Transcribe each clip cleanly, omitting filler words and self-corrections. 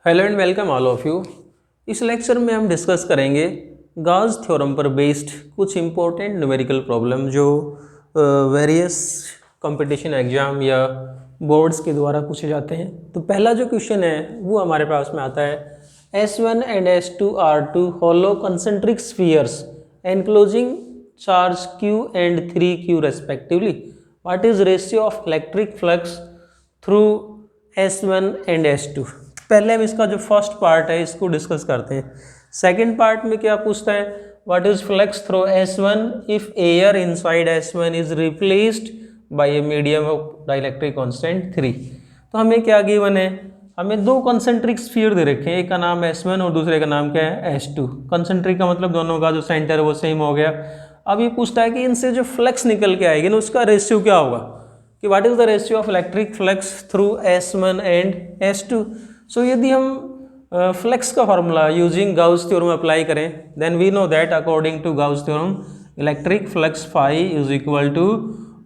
Hello and welcome all of you. इस lecture में हम डिस्कस करेंगे गॉस थ्योरम पर बेस्ड कुछ इम्पोर्टेंट न्यूमेरिकल प्रॉब्लम जो वेरियस कंपटीशन एग्जाम या बोर्ड्स के द्वारा पूछे जाते हैं। तो पहला जो क्वेश्चन है वो हमारे पास में आता है S1 and S2 are two hollow concentric spheres enclosing charge Q and 3Q respectively. What is ratio of electric flux through S1 and S2? पहले हम इसका जो फर्स्ट पार्ट है इसको डिस्कस करते हैं। सेकंड पार्ट में क्या पूछता है, what is flux through S1 if air inside S1 is replaced by a medium of dielectric constant 3। तो हमें क्या गिवन है, हमें दो कंसेंट्रिक स्फीयर दे रखे हैं, एक का नाम S1 और दूसरे का नाम क्या है S2। कंसेंट्रिक का मतलब दोनों का जो सेंटर है वो सेम हो गया। अब ये पूछता है कि इनसे जो फ्लक्स निकल के आएगी ना उसका रेशियो क्या होगा, कि what is the ratio of electric flux through S1 and S2। So यदि हम फ्लक्स का formula using Gauss theorem apply करें, then we know that according to Gauss theorem electric flux phi is equal to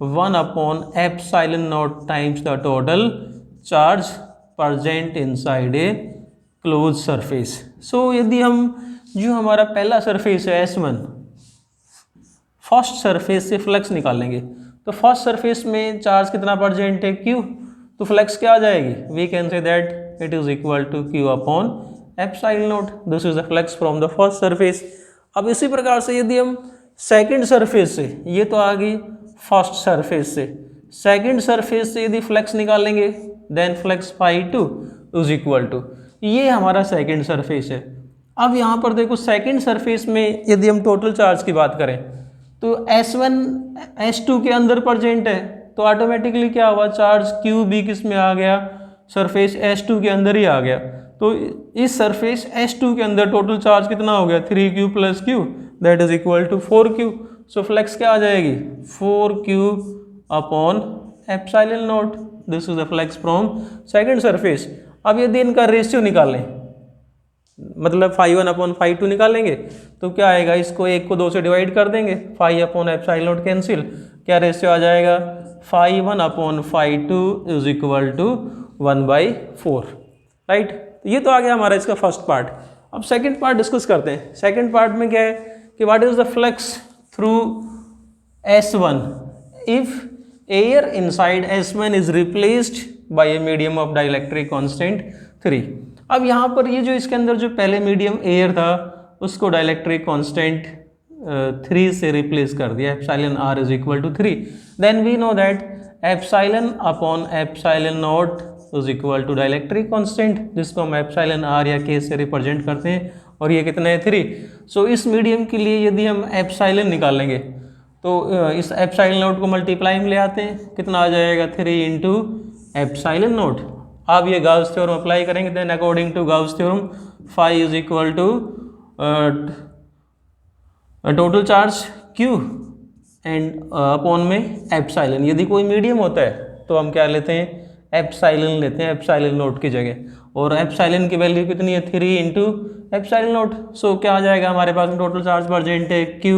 1 upon epsilon naught times the total charge present inside a close surface. So यदि हम जो हमारा पहला surface है S1, first surface से flux निकालेंगे तो first surface में चार्ज कितना प्रेजेंट है Q, तो फ्लक्स क्या आ जाएगी, we can say that it is equal to Q upon epsilon naught. This is the flux from the first surface. अब इसी प्रकार से यदि हम सेकंड सरफेस से, ये तो आ गई फर्स्ट सरफेस से, सेकंड सरफेस से यदि फ्लक्स निकालेंगे then flux phi 2 is equal to, ये हमारा सेकंड सरफेस है। अब यहाँ पर देखो सेकंड सरफेस में यदि हम टोटल चार्ज की बात करें तो S1 S2 के अंदर प्रेजेंट है, तो ऑटोमेटिकली क्या हुआ, चार्ज Q भी किस में आ गया, सरफेस S2 के अंदर ही आ गया। तो इस सरफेस S2 के अंदर टोटल चार्ज कितना हो गया, 3Q plus Q that is equal to 4Q। So flux क्या आ जाएगी, 4Q upon epsilon naught. This is the flux from second surface. अब यदि इनका रेशियो निकालें, मतलब φ1 अपॉन φ2 निकालेंगे तो क्या आएगा, इसको एक को 2 से डिवाइड कर देंगे, φ अपॉन एप्सिलॉन नॉट कैंसिल, क्या रेशियो आ जाएगा, φ1 upon φ2 is equal to 1/4, right. ये तो आ गया हमारा इसका फर्स्ट पार्ट। अब सेकंड पार्ट डिस्कस करते हैं। सेकंड पार्ट में क्या है कि what is the flux through S1 if air inside S1 is replaced by a medium of dielectric constant 3। अब यहाँ पर ये जो इसके अंदर जो पहले मीडियम एयर था उसको डाइलेक्ट्रिक कांस्टेंट 3 से रिप्लेस कर दिया, epsilon r is equal to 3। Then we know that epsilon upon epsilon naught is equal to dielectric constant, जिसको हम एप्सिलॉन r या k से रिप्रेजेंट करते हैं, और ये कितना है 3। सो इस मीडियम के लिए यदि हम एप्सिलॉन निकालेंगे तो इस एप्सिलॉन नॉट को मल्टीप्लाई में ले आते हैं, कितना आ जाएगा 3 इंटू एप्सिलॉन नॉट। अब ये गाउस थ्योरम अप्लाई करेंगे, then according to Gauss theorem phi is equal to total charge Q and upon में एप्सिलॉन। यदि कोई मीडियम होता है तो हम क्या लेते हैं, एप्सिलॉन लेते हैं एप्सिलॉन नॉट की जगह, और एप्सिलॉन की वैल्यू कितनी है 3 इंटू एप्सिलॉन नॉट। सो क्या आ जाएगा हमारे पास में टोटल चार्ज प्रेजेंट है Q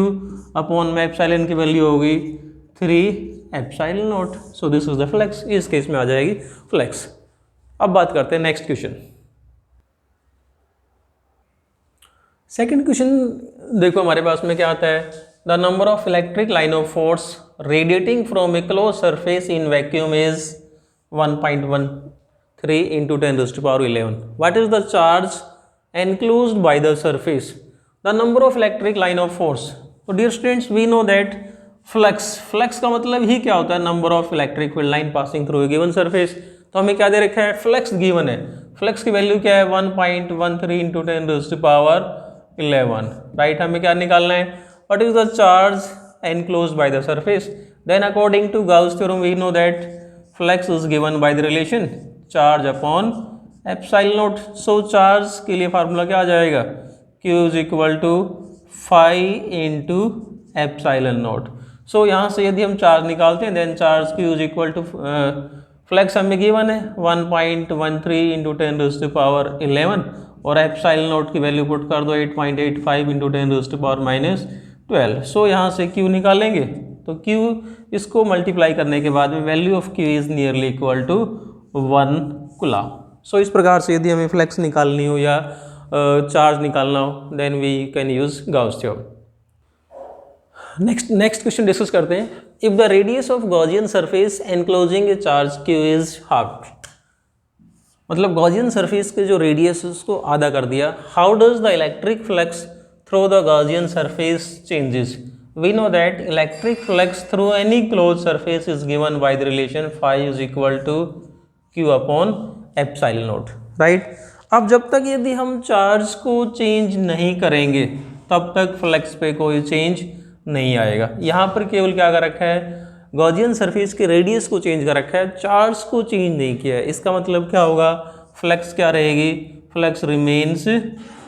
अपॉन में एप्सिलॉन की वैल्यू होगी 3 epsilon naught. So this is the flux, इस केस में आ जाएगी फ्लक्स। अब बात करते हैं नेक्स्ट क्वेश्चन। सेकंड क्वेश्चन देखो हमारे पास में क्या आता है, the number of electric line of force radiating from A close surface in vacuum is 1.13 into 10 raised to power 11. What is the charge enclosed by the surface? The number of electric line of force. So dear students, we know that flux का मतलब ही क्या होता है, number of electric field line passing through a given surface। तो हमें क्या दे रखा है, फ्लक्स गिवन है, फ्लक्स की वैल्यू क्या है 1.13 into 10 raised to power 11, right. हमें क्या निकालना है, what is the charge enclosed by the surface? Then according to Gauss theorem we know that flux is given by the relation charge upon epsilon naught. So charge के लिए formula क्या आ जाएगा, Q is equal to phi into epsilon naught. So यहाँ से यदि हम charge निकालते हैं then charge Q is equal to, flux हमें गिवन है 1.13 इंटू 10 रेज़्ड टू पावर 11, और एप्सिलॉन नॉट की वैल्यू पुट कर दो 8.85 इंटू 10 रेज़्ड टू पावर -12। सो यहाँ से Q निकालेंगे तो Q इसको मल्टीप्लाई करने के बाद में value of Q is nearly equal to 1 coulomb, so इस प्रकार से यदि हमें फ्लेक्स निकालनी हो या चार्ज निकालना हो then we can use Gauss theorem. Next question discuss करते हैं। If the radius of Gaussian surface enclosing a charge Q is half, मतलब गॉसियन सरफेस के जो रेडियस है उसको आधा कर दिया। How does the electric flux through the Gaussian surface changes? We know that electric flux through any close surface is given by the relation phi is equal to Q upon epsilon not, right. अब जब तक यदि हम charge को change नहीं करेंगे तब तक फ्लक्स पे कोई चेंज नहीं आएगा। यहाँ पर केवल क्या कर रखा है, गॉसियन सरफेस के रेडियस को चेंज कर रखा है, चार्ज को चेंज नहीं किया है। इसका मतलब क्या होगा, फ्लक्स क्या रहेगी, flux remains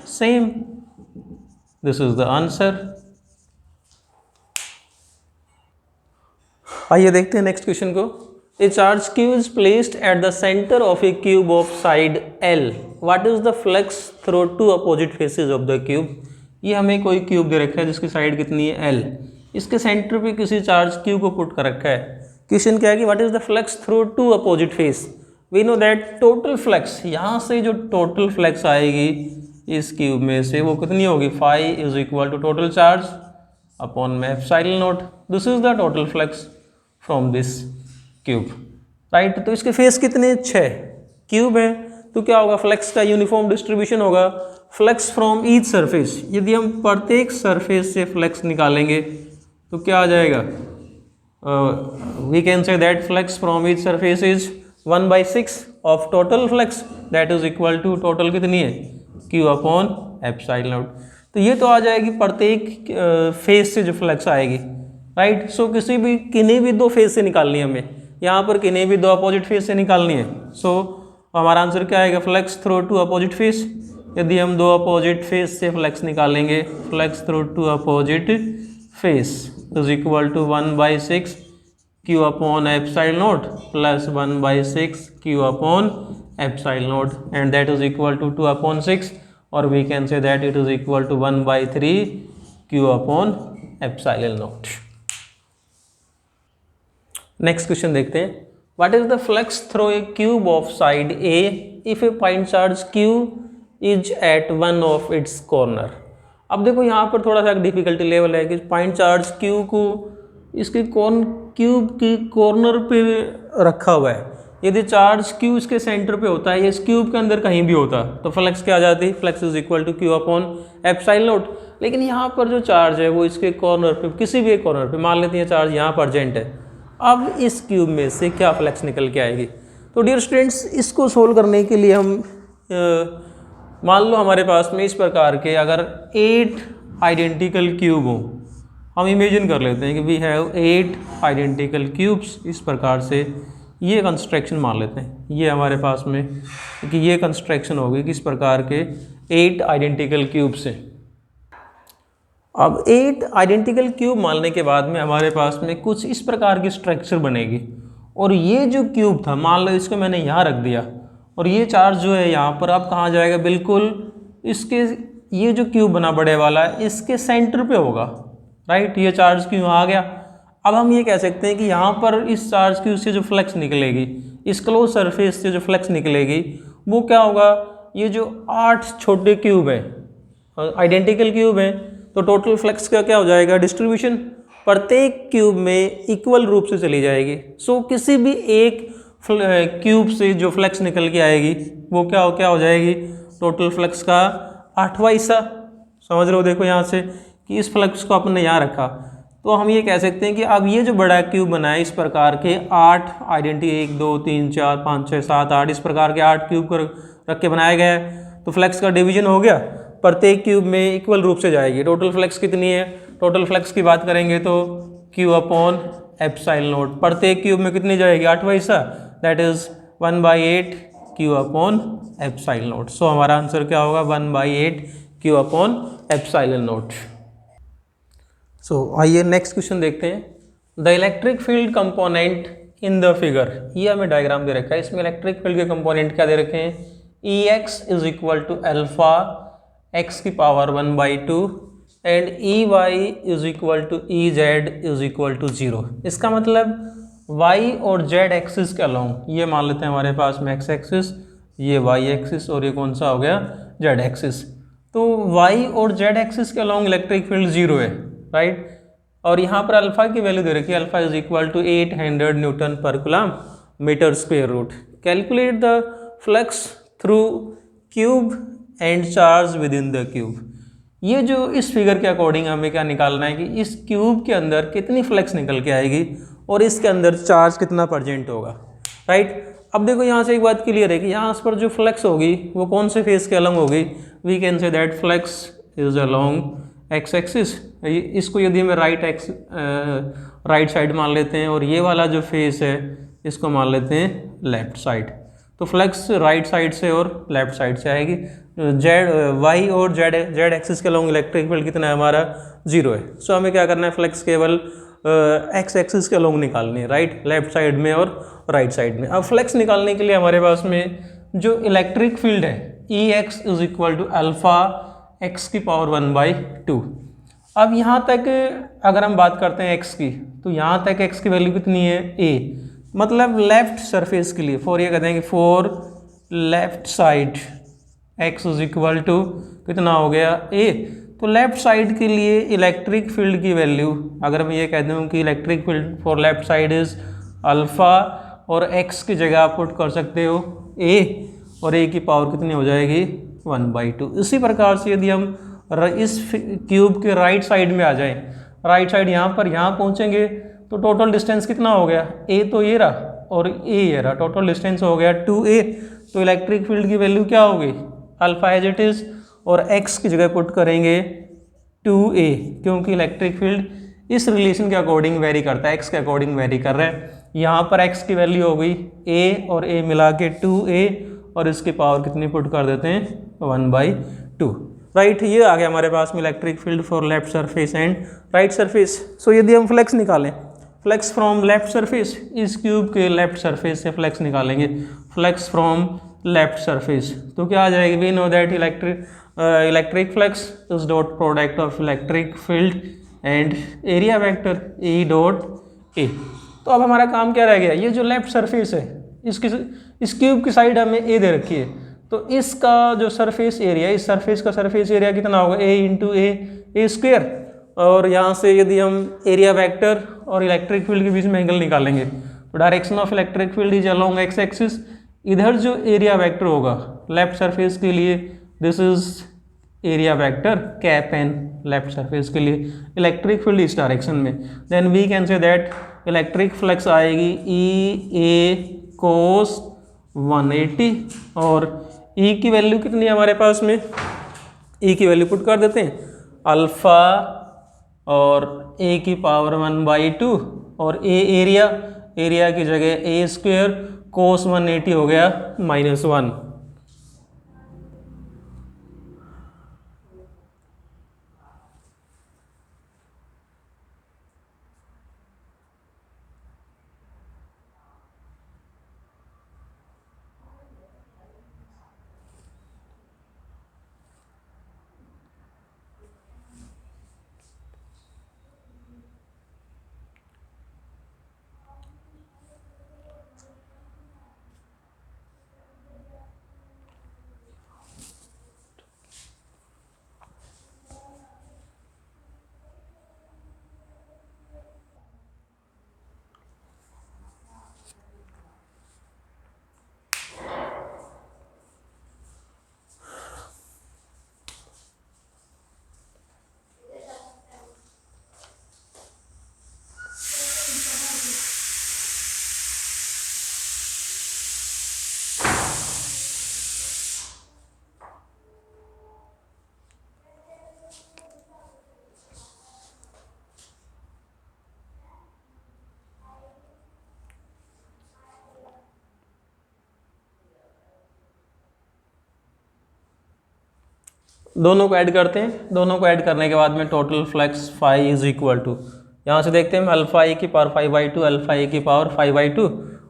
same. This is the answer. आइए देखते हैं नेक्स्ट क्वेश्चन को। A charge Q is placed at the centre of a cube of side L, what is the flux through two opposite faces of the cube? ये हमें कोई cube दे रखा है जिसकी साइड कितनी है L, इसके सेंटर पे किसी चार्ज क्यू को पुट कर रखा है। क्वेश्चन क्या है कि what is the flux through two opposite face? We know that total flux, यहाँ से जो टोटल फ्लक्स आएगी इस क्यूब में से वो कितनी होगी, phi is equal to total charge upon में epsilon naught. This is the total flux from this cube, right. तो इसके फेस कितने, 6 क्यूब है, तो क्या होगा, फ्लक्स का यूनिफॉर्म डिस्ट्रीब्यूशन होगा। फ्लक्स फ्रॉम ईच सरफेस, यदि हम प्रत्येक सरफेस से फ्लक्स निकालेंगे तो क्या आ जाएगा, we can say that flux from each surface is 1/6 of total flux, that is equal to total कितनी है, क्यू अपॉन एप्सिलॉन नॉट। तो ये तो आ जाएगी प्रत्येक फेस से जो फ्लक्स आएगी, राइट। सो किन्हीं भी दो फेस से निकालनी है हमें, यहाँ पर किन्हीं भी दो अपोजिट फेस से निकालनी है। सो हमारा आंसर क्या आएगा, flux through two opposite face. यदि हम दो अपोजिट फेस से फ्लक्स निकालेंगे, flux through two opposite face is equal to 1/6 Q upon epsilon naught plus 1/6 Q upon epsilon naught, and that is equal to 2/6, और we can say that it is equal to 1/3 Q upon epsilon naught. Next question देखते हैं। What is the flux through a cube of side A if a point charge Q is at one of its corner? अब देखो यहाँ पर थोड़ा सा difficulty level है कि पॉइंट चार्ज Q को इसके क्यूब के कॉर्नर पे रखा हुआ है। यदि चार्ज Q इसके सेंटर पे होता है या इस क्यूब के अंदर कहीं भी होता तो फ्लक्स क्या आ जाती, flux is equal to Q upon epsilon naught. लेकिन यहाँ पर जो चार्ज है वो इसके कॉर्नर पे, किसी भी एक कॉर्नर पे, मान लेते हैं चार्ज यहाँ पर अर्जेंट है। अब इस क्यूब में से क्या फ्लक्स निकल के आएगी? तो डियर स्टूडेंट्स, इसको सोल्व करने के लिए हम मान लो हमारे पास में इस प्रकार के अगर 8 आइडेंटिकल क्यूब हों, हम इमेजिन कर लेते हैं कि वी हैव 8 आइडेंटिकल क्यूब्स। इस प्रकार से ये कंस्ट्रक्शन मान लेते हैं, ये हमारे पास में कि ये कंस्ट्रक्शन होगी किस प्रकार के 8 आइडेंटिकल क्यूब से। अब 8 आइडेंटिकल क्यूब मानने के बाद में हमारे पास में कुछ इस प्रकार की स्ट्रक्चर बनेगी, और ये जो क्यूब था मान लो इसको मैंने यहाँ रख दिया, और ये चार्ज जो है यहाँ पर अब कहाँ जाएगा, बिल्कुल इसके, ये जो क्यूब बना बड़े वाला है इसके सेंटर पे होगा, राइट। ये चार्ज क्यूब आ गया। अब हम ये कह सकते हैं कि यहाँ पर इस चार्ज क्यूब से जो फ्लक्स निकलेगी, इस क्लोज सरफेस से जो फ्लक्स निकलेगी वो क्या होगा, ये जो 8 छोटे क्यूब हैं, आइडेंटिकल क्यूब हैं, तो टोटल फ्लक्स का क्या हो जाएगा, डिस्ट्रीब्यूशन प्रत्येक क्यूब में इक्वल रूप से चली जाएगी। सो किसी भी एक क्यूब से जो फ्लक्स निकल के आएगी वो क्या हो जाएगी, टोटल फ्लक्स का 8वां हिस्सा। समझ रहे हो, देखो यहाँ से कि इस फ्लक्स को अपने यहाँ रखा, तो हम ये कह सकते हैं कि अब ये जो बड़ा क्यूब बना है इस प्रकार के 8 आइडेंटिटी 1 2 3 4 5 6 7 8 इस प्रकार के 8 क्यूब को रख के बनाया गया है। तो फ्लक्स का डिवीजन हो गया, प्रत्येक क्यूब में इक्वल रूप से जाएगी। टोटल फ्लक्स कितनी है, टोटल फ्लक्स की बात करेंगे तो क्यू अपॉन एप्सिलॉन नॉट, प्रत्येक क्यूब में कितनी जाएगी, 8वां हिस्सा, that is 1/8 Q upon epsilon naught. So हमारा आंसर क्या होगा, 1/8 Q upon epsilon naught. So आइए नेक्स्ट क्वेश्चन देखते हैं। The electric field component in the figure, ये हमें डायग्राम दे रखा है, इसमें इलेक्ट्रिक फील्ड के कंपोनेंट क्या दे रखे हैं, Ex is equal to alpha x की power 1/2 and Ey is equal to Ez is equal to 0। इसका मतलब y और z एक्सिस के अलोंग, ये मान लेते हैं हमारे पास में x एक्सिस, ये वाई एक्सिस और ये कौन सा हो गया, जेड एक्सिस। तो वाई और जेड एक्सिस के अलॉन्ग इलेक्ट्रिक फील्ड 0 है, राइट। और यहाँ पर अल्फा की वैल्यू दे रखी है, alpha is equal to 800 newton per coulomb metre square root. Calculate the flux through cube and charge within the cube. ये जो इस फिगर के अकॉर्डिंग हमें क्या निकालना है कि इस क्यूब के अंदर कितनी फ्लक्स निकल के आएगी और इसके अंदर चार्ज कितना प्रेजेंट होगा, राइट। अब देखो यहाँ से एक बात क्लियर है कि यहाँ पर जो फ्लक्स होगी वो कौन से फेस के अलॉन्ग होगी, we can say that flux is along X axis. इसको यदि हमें राइट साइड मान लेते हैं और ये वाला जो फेस है इसको मान लेते हैं लेफ्ट साइड, तो फ्लक्स राइट साइड से और लेफ्ट साइड से आएगी। जेड वाई और जेड एक्सिस के अलॉन्ग इलेक्ट्रिक फील्ड कितना है हमारा, 0 है। सो हमें क्या करना है, फ्लक्स केवल एक्स एक्सिस के अलॉन्ग निकालनी है, राइट, लेफ्ट साइड में और राइट साइड में। अब फ्लक्स निकालने के लिए हमारे पास में जो इलेक्ट्रिक फील्ड है E X is equal to alpha X की पावर 1/2। अब यहाँ तक अगर हम बात करते हैं एक्स की, तो यहाँ तक एक्स की वैल्यू कितनी है, ए, मतलब लेफ्ट सरफेस के लिए फॉर, ये कहते हैं कि for left side X is equal to कितना हो गया, ए। तो लेफ्ट साइड के लिए इलेक्ट्रिक फील्ड की वैल्यू अगर मैं ये कह दूँ कि electric field for left side is alpha और एक्स की जगह आप पुट कर सकते हो ए, और ए की पावर कितनी हो जाएगी, 1/2। इसी प्रकार से यदि हम इस क्यूब के राइट साइड में आ जाएं, राइट साइड यहाँ पहुँचेंगे तो टोटल डिस्टेंस कितना हो गया, ए तो ये रहा और ए ये रहा, टोटल डिस्टेंस हो गया 2a। तो इलेक्ट्रिक फील्ड की वैल्यू क्या होगी, अल्फा एज इट इज़, और x की जगह पुट करेंगे 2a, क्योंकि इलेक्ट्रिक फील्ड इस रिलेशन के अकॉर्डिंग वेरी करता है, x के अकॉर्डिंग वेरी कर रहा है। यहाँ पर x की वैल्यू हो गई a और a मिला के 2a, और इसकी पावर कितनी पुट कर देते हैं, 1/2, राइट। ये आ गया हमारे पास में electric field for left surface and right surface. So यदि हम फ्लक्स निकालें, फ्लक्स फ्रॉम लेफ्ट सरफेस, इस क्यूब के लेफ्ट सरफेस से फ्लक्स निकालेंगे, फ्लक्स फ्रॉम लेफ्ट सरफेस, तो क्या आ जाएगी, we know that electric flux is dot product of electric field and area vector E dot A. तो अब हमारा काम क्या रह गया, ये जो लेफ्ट सरफेस है इस क्यूब की साइड हमें ए दे रखी है, तो इसका जो सरफेस एरिया, इस सरफेस का सरफेस एरिया कितना होगा, a इंटू ए स्क्वायर। और यहाँ से यदि हम एरिया वेक्टर और इलेक्ट्रिक फील्ड के बीच में एंगल निकालेंगे, तो direction of electric field is along X axis. इधर जो एरिया वेक्टर होगा लेफ्ट सरफेस के लिए, this is area vector cap N left surface के लिए, इलेक्ट्रिक फील्ड इस डायरेक्शन में। Then we can say that electric flux आएगी ई ए कोस 180, और ई की वैल्यू कितनी है हमारे पास में, ई की वैल्यू पुट कर देते हैं, अल्फ़ा और ए की पावर 1/2, और ए एरिया की जगह ए स्क्वायर कोस 180 हो गया -1। दोनों को ऐड करते हैं, दोनों को ऐड करने के बाद में total flux phi is equal to, यहाँ से देखते हैं अल्फ़ा ए की पावर 5/2, अल्फ़ा ए की पावर 5/2,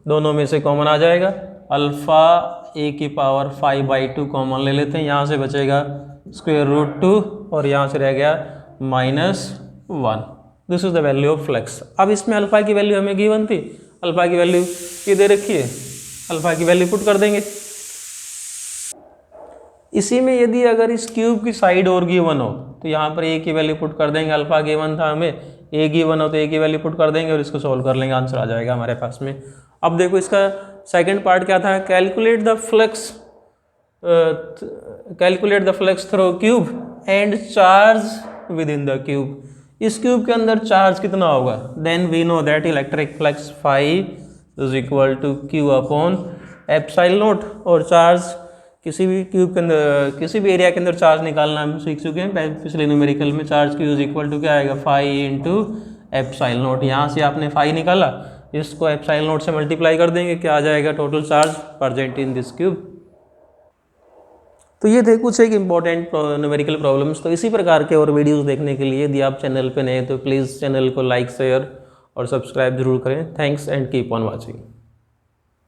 दोनों में से कॉमन आ जाएगा, अल्फ़ा ए की पावर 5/2 कॉमन ले लेते हैं, यहाँ से बचेगा √2 और यहाँ से रह गया -1। This is the value of flux. अब इसमें अल्फ़ा की वैल्यू हमें गिवन थी, अल्फ़ा की वैल्यू ये दे रखी है, अल्फ़ा की वैल्यू पुट कर देंगे, इसी में यदि अगर इस क्यूब की साइड और गिवन हो तो यहाँ पर ए की वैल्यू पुट कर देंगे, अल्फा गिवन था हमें, ए गिवन हो तो ए की वैल्यू पुट कर देंगे और इसको सॉल्व कर लेंगे, आंसर आ जाएगा हमारे पास में। अब देखो इसका सेकंड पार्ट क्या था, calculate the flux through cube and charge within the cube. इस क्यूब के अंदर चार्ज कितना होगा, then we know that electric flux phi is equal to Q upon epsilon naught. और चार्ज किसी भी क्यूब के अंदर, किसी भी एरिया के अंदर चार्ज निकालना हम सीख चुके हैं पिछले न्यूमेरिकल में। Charge Q is equal to क्या आएगा, फाई इंटू एप्सिलॉन नॉट। यहाँ से आपने फाई निकाला, इसको एप्सिलॉन नॉट से मल्टीप्लाई कर देंगे, क्या आ जाएगा, total charge present in this cube. तो ये थे कुछ एक इंपॉर्टेंट न्यूमेरिकल प्रॉब्लम्स। तो इसी प्रकार के और वीडियोस देखने के लिए यदि आप चैनल पे नए तो प्लीज़ चैनल को लाइक शेयर और सब्सक्राइब जरूर करें। Thanks and keep on watching.